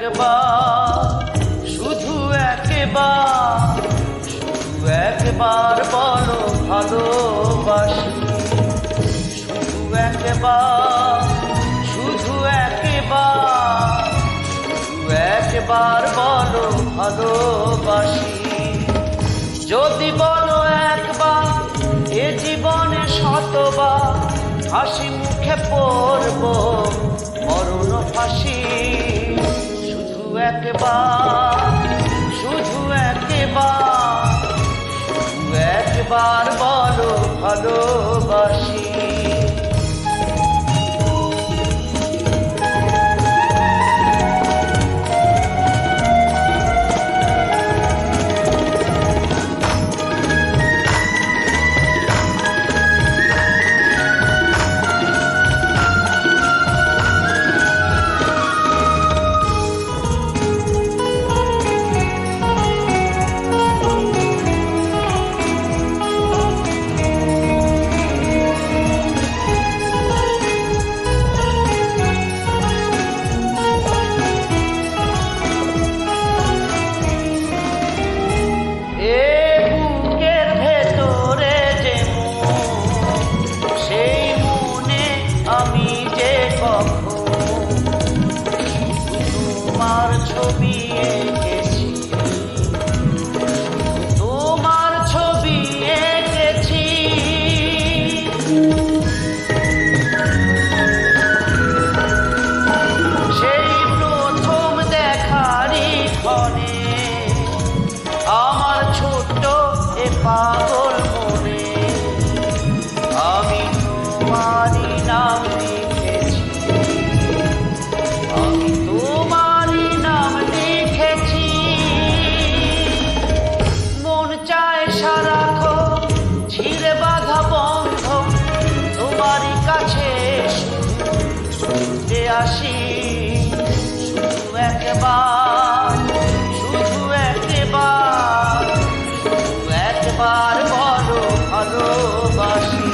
একবার, শুধু একবার, শুধু একবার বলো ভালোবাসি। শুধু একবার, শুধু একবার, শুধু একবার বলো ভালোবাসি। যদি বলো একবার, এ জীবনে শতবার হাসি মুখে পড়ব মরণ ফাঁসি। শুধু একবার, শুধু একবার, শুধু একবার বলো ভালোবাসি। তোমার ছবি এঁকেছি, তোমার ছবি এঁকেছি। সেই প্রথম দেখারই ক্ষণে আমার ছোট্ট এ পাগল মনে আমি তোমারই নাম লিখেছি। আমি তোমারই নাম লিখেছি। মন চায় সারাক্ষণ ছিঁড়ে বাঁধা বন্ধ তোমারই কাছে ছুটে আসি। শুধু একবার, শুধু একবার, শুধু একবার বলো ভালোবাসি।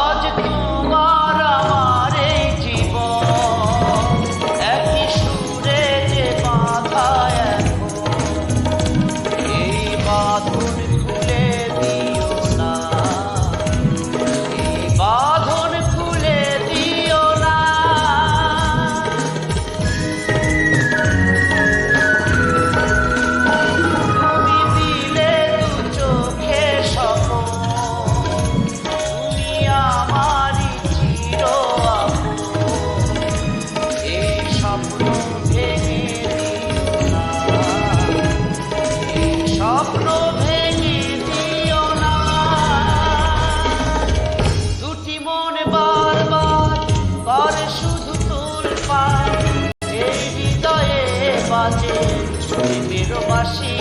আজ তোমার আমার এই জীবন একই সুরে যে বাঁধা এখন, এই বাঁধন খুলে দিও না, এই বাঁধন খুলে দিও না। তুমি দিলে দু চোখে স্বপ্ন, আমারই চির আপন, এই স্বপ্ন ভেঙে দিও না, এই স্বপ্ন ভেঙে দিও না। দুটি মন বারবার করে শুধু তোলপাড়, এই হৃদয়ে বাজে প্রেমের বাঁশি।